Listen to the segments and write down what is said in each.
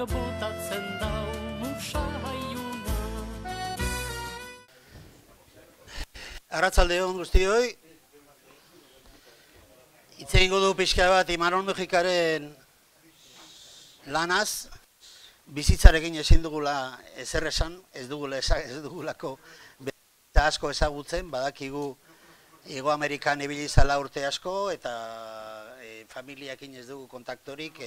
botatzen dau musa haiuna. Arratsalde on guztioi. Hitz egingo du pixka bat Imanol Mejikaren lanaz. Bizitzarekin ezin dugula ezer esan, ez dugulako eta asko ezagutzen, badakigu Hego Amerikan ibili zala urte asko eta familiakin ez dugu kontaktorik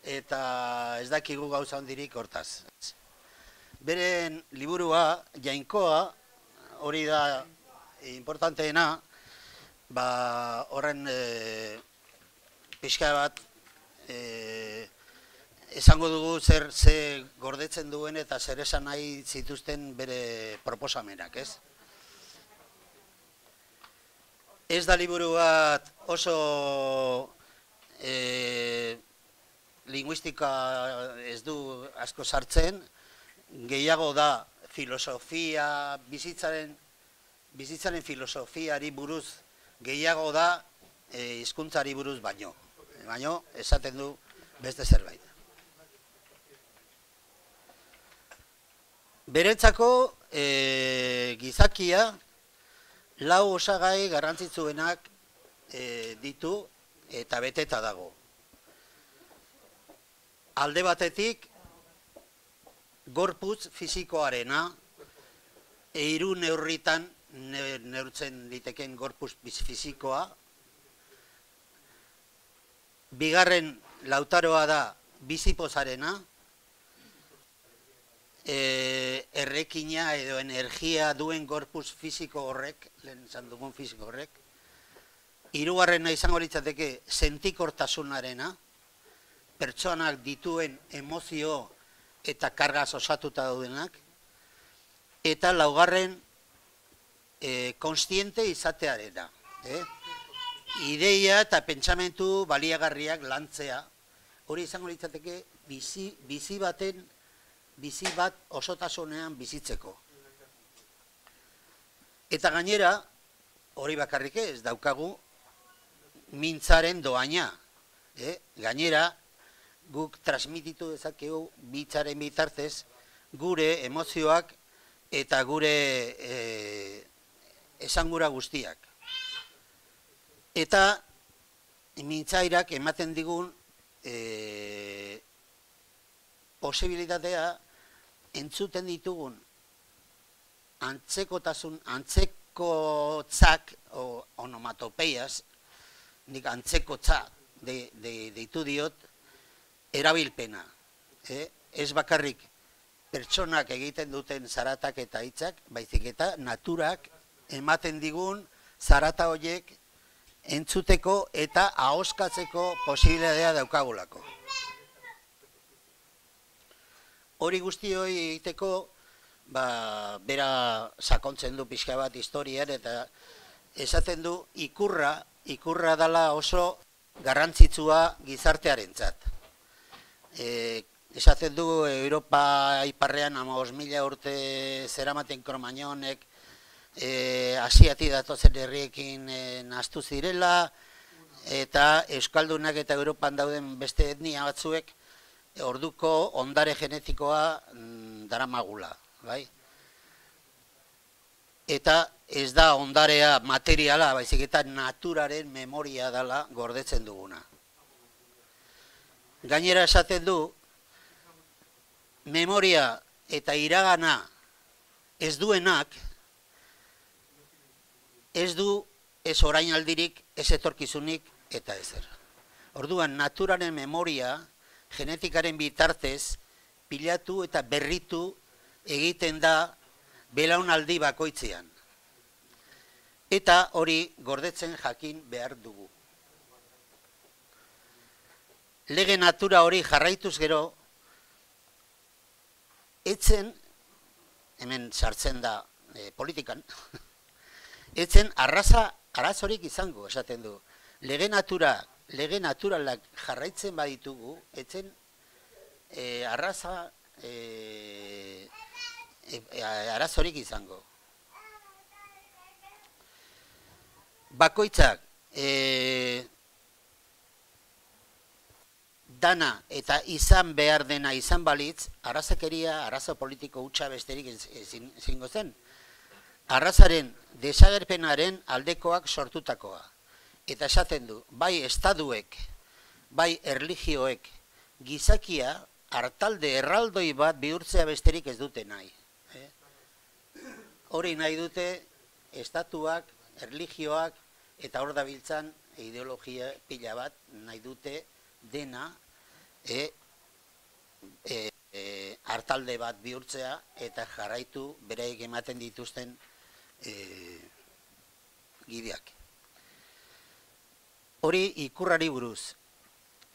eta ez dakigu gauza hondirik hortaz. Beren liburua, Jainkoa, hori da importanteena, horren pixka bat esango dugu ze gordetzen duen eta zer esan nahi zituzten bere proposamenak, ez? Ez da liburu bat oso linguistika ez du asko sartzen, gehiago da filosofia, bizitzaren filosofiari buruz gehiago da hizkuntzari buruz baino esaten du beste zerbait. Beretzako gizakia lau osagai garrantzitsuenak ditu eta beteta dago. Alde batetik gorputz fisikoarena, hiru neurritan neurtzen liteken gorputz fisikoa. Bigarren lautaroa da bizipozarena, errekina edo energia duen gorputz fisiko horrek, lehen esan dugun fisiko horrek. Hirugarrena izango litzateke sentikortasunarena, pertsonak dituen emozio eta kargaz osatuta daudenak, eta laugarren konstiente izatearena. Ideia eta pentsamentu baliagarriak lantzea, hori izango litzateke bizi bat osotasunean bizitzeko. Eta gainera, hori bakarrik ez daukagu mintzaren doaina. Gainera, guk transmititu dezakegu bitzaren bitartez gure emozioak eta gure esangura guztiak. Eta mintzairak ematen digun posibilitatea entzuten ditugun antzekotzak onomatopeiaz, nik antzekotza deitu diot, erabilpena. Ez bakarrik pertsonak egiten duten zaratak eta hitzak, baizik eta naturak ematen digun zarata horiek entzuteko eta ahoskatzeko posibilitatea daukagulako. Hori guzti hori egiteko, bera sakontzen du pixka bat historian eta esaten du ikurra dela oso garrantzitsua gizartearentzat. Esaten du Europa iparrean 15.000 urte zeramaten Kromagnonek Asiatik datozen herriekin nahastu zirela eta Euskaldunak eta Europan dauden beste etnia batzuek orduko ondare genetikoa daramagula. Eta ez da ondarea materiala, baizik eta naturaren memoria dela gordetzen duguna. Gainera esaten du, memoria eta iragana ez duenak, ez du ez orainaldirik, ez etorkizunik eta ezer. Orduan, naturaren memoria, genetikaren bitartez, pilatu eta berritu egiten da belaunaldi bakoitzean. Eta hori gordetzen jakin behar dugu. Lege natura hori jarraituz gero, etzen, hemen sartzen da politikan, etzen arazorik izango, esaten du. Lege naturalak jarraitzen baditugu, etzen arazorik izango. Bakoitzak dana eta izan behar dena izan balitz, arrazakeria, arazo politiko hutsa besterik ezingo zen. Arrazaren desagerpenaren aldekoak sortutakoa. Eta esaten du, bai estaduek, bai erlijioek, gizakia hartalde erraldoi bat bihurtzea besterik ez dute nahi. Hori nahi dute estatuak, erlijioak, eta hor dabiltzan ideologia pila bat nahi dute dena hartalde bat bihurtzea eta jarraitu beraiek ematen dituzten gideak. Hori ikurrari buruz.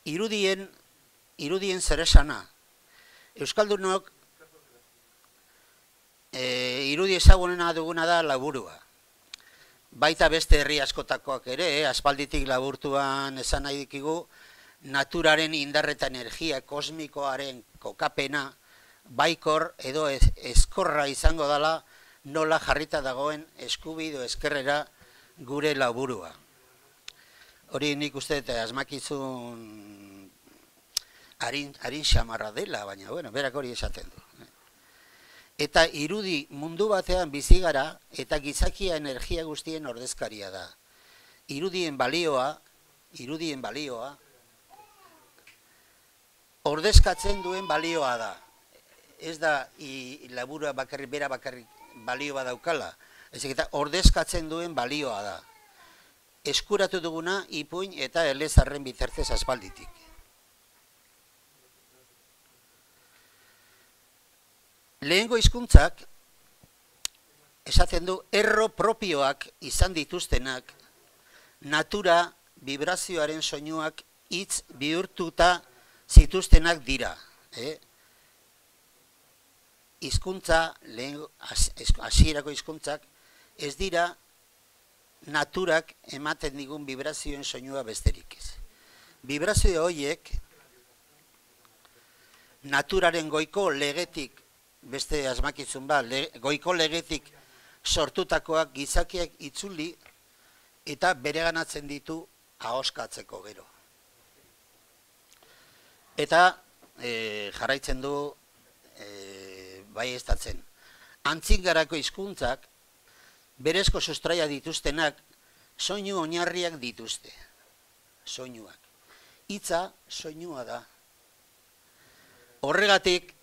Irudien zeresana. Euskaldunok irudi ezagunena duguna da laburua. Baita beste herri askotakoak ere, aspalditik laburtuan esan nahi dikigu, naturaren indarreta energia kosmikoaren kokapena, baikor edo eskorra izango dela nola jarrita dagoen eskubido eskerrera gure laburua. Hori nik uste eta asmakizun harin xamarra dela, baina berak hori esaten du. Eta irudi mundu batean bizi gara eta gizakia energia guztien ordezkaria da. Irudien balioa ordezkatzen duen balioa da. Ez da laburua bakarrik, bera bakarrik balioa daukala. Ezik eta ordezkatzen duen balioa da. Eskuratu duguna ipuin eta elezarren bitartez aspalditik. Lehengo hizkuntzak esaten du erro propioak izan dituztenak, natura vibrazioaren soinuak hitz bihurtuta zituztenak dira. Hizkuntza, hasierako hizkuntzak ez dira naturak ematen digun vibrazioen soinua besterik ez. Vibrazio horiek naturaren goiko legetik, beste asmakizun bat, goiko legetik sortutakoak gizakiak itzuli eta bereganatzen ditu ahoskatzeko gero. Eta jarraitzen du baieztatzen. Antzingarako hizkuntzak berezko sustraia dituztenak soinu oinarriak dituzte. Soinuak. Hitza soinua da. Horregatik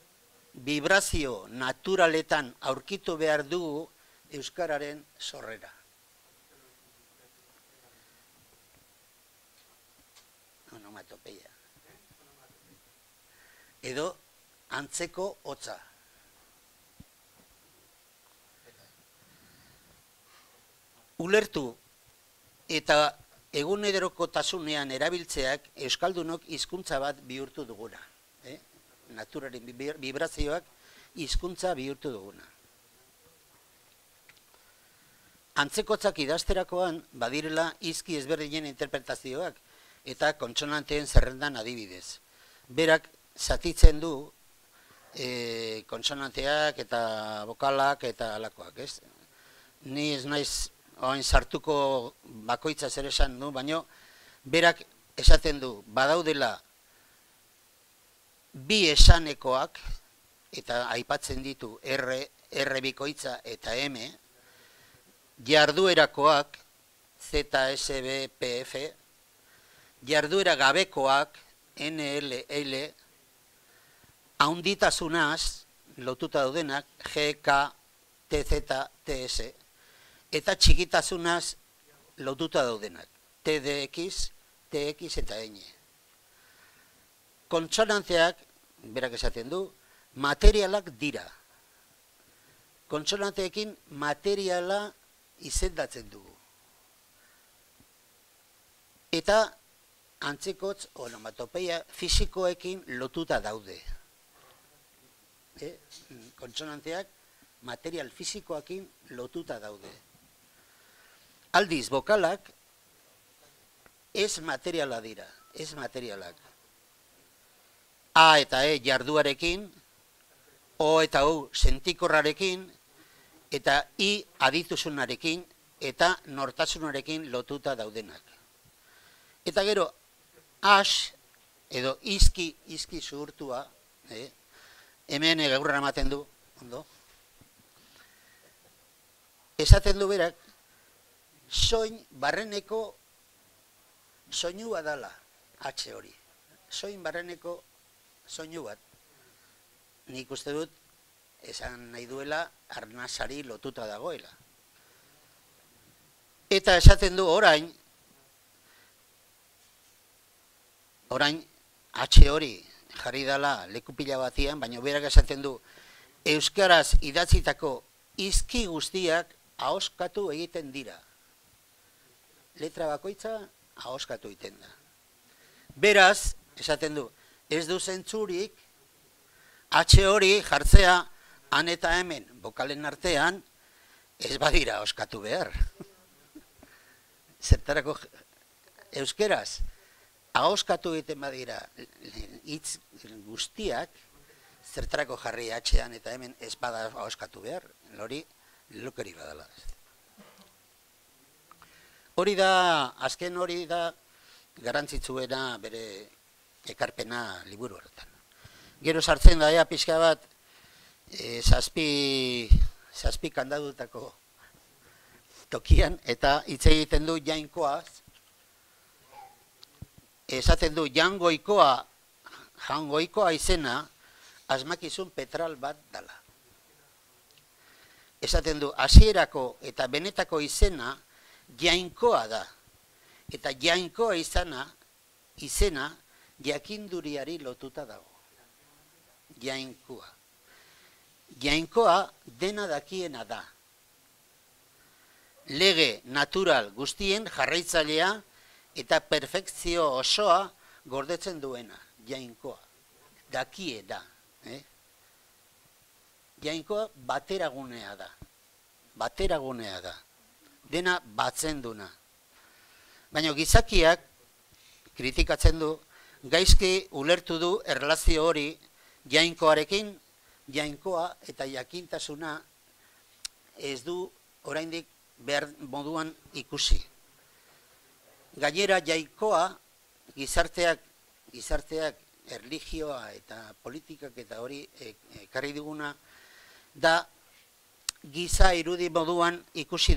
vibrazio naturaletan aurkitu behar dugu euskararen sorrera. Onomatopeia. Edo antzeko hotza. Ulertu eta egunerokotasunean erabiltzeak euskaldunok hizkuntza bat bihurtu duguna. Naturaren vibrazioak hizkuntza bihurtu duguna. Antzekotzak idazterakoan badirela hizki ezberdinen interpretazioak eta kontsonanteen zerrendan adibidez. Berak zatitzen du kontsonanteak eta bokalak eta alakoak, ez? Ni ez naiz oain sartuko bakoitza zer esan du, baino berak esaten du badaudela bi esanekoak, eta aipatzen ditu R bikoitza eta M, jarduerakoak, ZSBPF, jarduera gabekoak, NLL, haunditasunaz, lotuta daudenak, GK, TZ, TS, eta txikitasunaz lotuta daudenak, TDX, TX eta N. Kontsonanteak, berak esaten du, materialak dira. Kontsonanteekin materiala izendatzen dugu. Eta antzekotz onomatopeia fisikoekin lotuta daude. Kontsonanteak material fisikoekin lotuta daude. Aldiz, bokalak ez materiala dira, ez materialak. A eta E jarduarekin, O eta U sentikorrarekin, eta I aditusunarekin, eta nortasunarekin lotuta daudenak. Eta gero, H edo izki zuhurtua, hemen gaurra ematen du, ondo? Esaten du berak, soin barreneko soinua dala, H hori. Soin barreneko soinu bat. Nik uste dut, esan nahi duela, arnasari lotuta dagoela. Eta esaten du orain H hori jarri dala lekupila batian, baina berak esaten du, euskaraz idatzitako izki guztiak ahoskatu egiten dira. Letra bakoitza ahoskatu egiten da. Beraz, esaten du, ez du zentzurik, H hori jartzea han eta hemen bokalen artean, ez badira ahoskatu behar. Zertarako euskeraz, ahoskatu egiten badira hitz guztiak, zertarako jarri H-an eta hemen ez bada ahoskatu behar, hori lokeri badala. Azken hori da, garrantzitsuena bere ekarpena liburu horretan. Gero sartzen da, pixka bat, zazpi kandadutako tokian, eta hitz egiten du jainkoaz, esaten du jangoikoa izena, asmakizun petral bat dala. Esaten du, hasierako eta benetako izena, jainkoa da. Eta jainkoa izena, jakinduriari lotuta dago. Jainkoa. Jainkoa dena dakiena da. Lege natural guztien jarraitzailea eta perfekzio osoa gordetzen duena. Jainkoa. Dakie da. Jainkoa bateragunea da. Bateragunea da. Dena batzen duna. Baina gizakiak kritikatzen du, gaizki ulertu du erlazio hori jainkoarekin, jainkoa eta jakintasuna ez du oraindik behar moduan ikusi. Gainera jainkoa gizarteak erlijioa eta politikak eta hori ekarri duguna da giza irudi moduan ikusi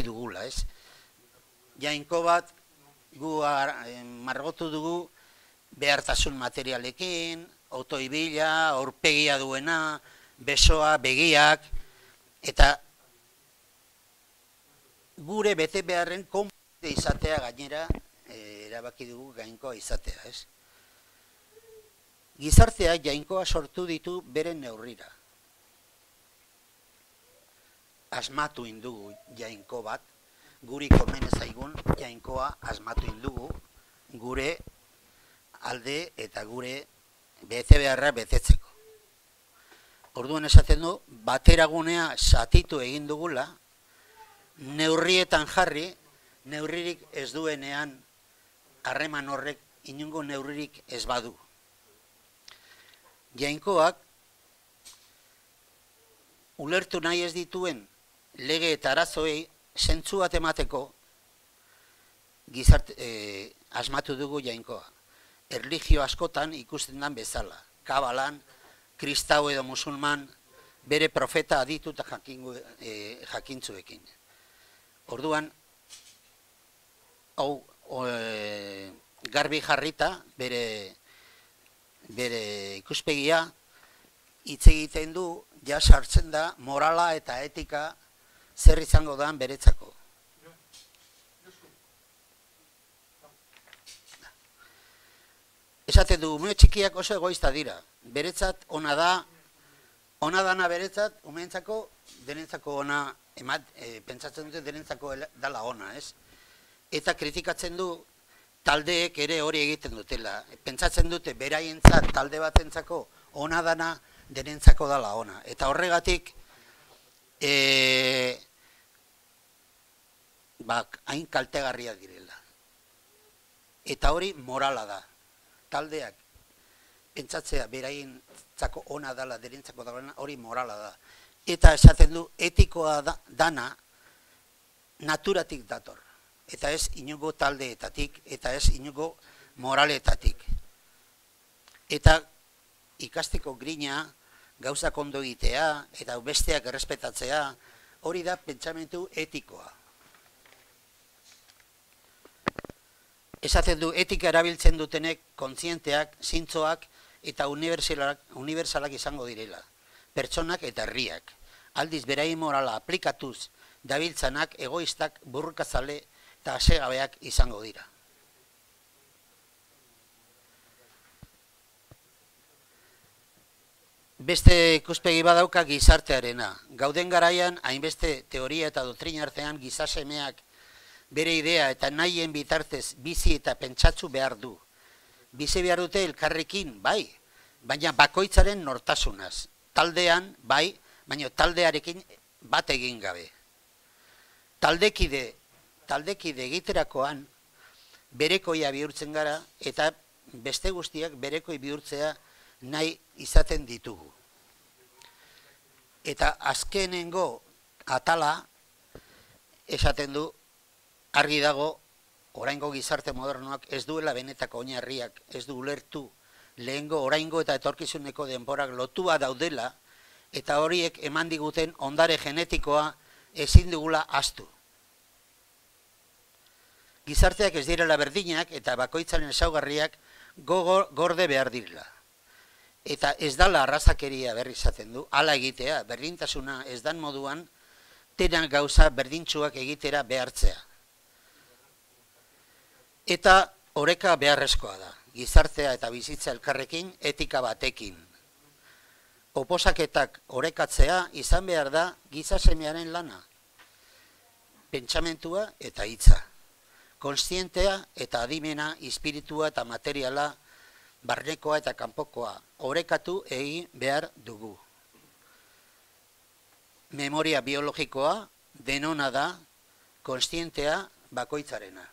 dugula, ez? Jainko bat gu margotu dugu behartasun materialekin, autoibila, aurpegia duena, besoa, begiak, eta gure bete beharren konpute izatea gainera erabaki dugu jainkoa izatea, ez? Gizarteak jainkoa sortu ditu beren neurrira. Asmatu indugu jainko bat, guri komen zaigun jainkoa asmatu indugu, gure alde eta gure bete beharra betetzeko. Orduan esaten du, bateragunea satitu egin dugula, neurrietan jarri, neurririk ez duenean harreman horrek inongo neurririk ez badu. Jainkoak ulertu nahi ez dituen lege eta arazoei zentzu bat emateko asmatu dugu jainkoa. Erlijio askotan ikusten den bezala. Kabalan, kristau edo musulman, bere profeta aditu eta jakintzuekin. Orduan, hau garbi jarrita, bere ikuspegia, hitz egiten du, ja sartzen da, morala eta etika zer izango da beretzako. Esaten du, ume txikiak oso egoista dira. Beretzat ona dana beretzat, umeentzako, denentzako ona, pentsatzen dute denentzako dala ona, ez? Eta kritikatzen du, taldeek ere hori egiten dutela. Pentsatzen dute, beraientzat, talde batentzako, ona dana, denentzako dala ona. Eta horregatik, hain kaltegarria direla. Eta hori morala da. Taldeak pentsatzea beraientzako ona dala, derentzako dala, hori morala da. Eta esaten du, etikoa dana naturatik dator. Eta ez inongo taldeetatik, eta ez inongo moraletatik. eta ikasteko grina, gauza ondo egitea, eta besteak errespetatzea, hori da pentsamentu etikoa. Esaten du, etika erabiltzen dutenek kontzienteak, zintzoak eta unibertsalak izango direla. Pertsonak eta herriak. Aldiz berai morala aplikatuz dabiltzanak egoistak, burrukazale eta asegabeak izango dira. Beste ikuspegi badauka gizartearena. Gauden garaian, hainbeste teoria eta doktrina artean gizasemeak bere idea eta nahien bitartez bizi eta pentsatzu behar du. Bizi behar dute elkarrekin, bai, baina bakoitzaren nortasunaz. Taldean, bai, baina taldearekin bat egin gabe. Taldekide egiterakoan berekoia bihurtzen gara eta beste guztiak berekoi bihurtzea nahi izaten ditugu. Eta azkenengo atala esaten du, argi dago, oraingo gizarte modernoak ez duela benetako oinarriak, ez du ulertu lehengo, oraingo eta etorkizuneko denborak lotua daudela, eta horiek eman diguten ondare genetikoa ezin dugula ahaztu. Gizarteak ez direla berdinak eta bakoitzaren ezaugarriak gorde behar direla. Eta ez dala arrazakeria berri izaten du, hala egitea, berdintasuna ez dan moduan, denak gauza berdintsuak egitera behartzea. Eta oreka beharrezkoa da, gizartea eta bizitza elkarrekin, etika batekin. Oposaketak orekatzea izan behar da gizasemearen lana. Pentsamentua eta hitza. Kontzientea eta adimena, espiritua eta materiala, barnekoa eta kanpokoa, orekatu egin behar dugu. Memoria biologikoa denona da, kontzientea bakoitzarena.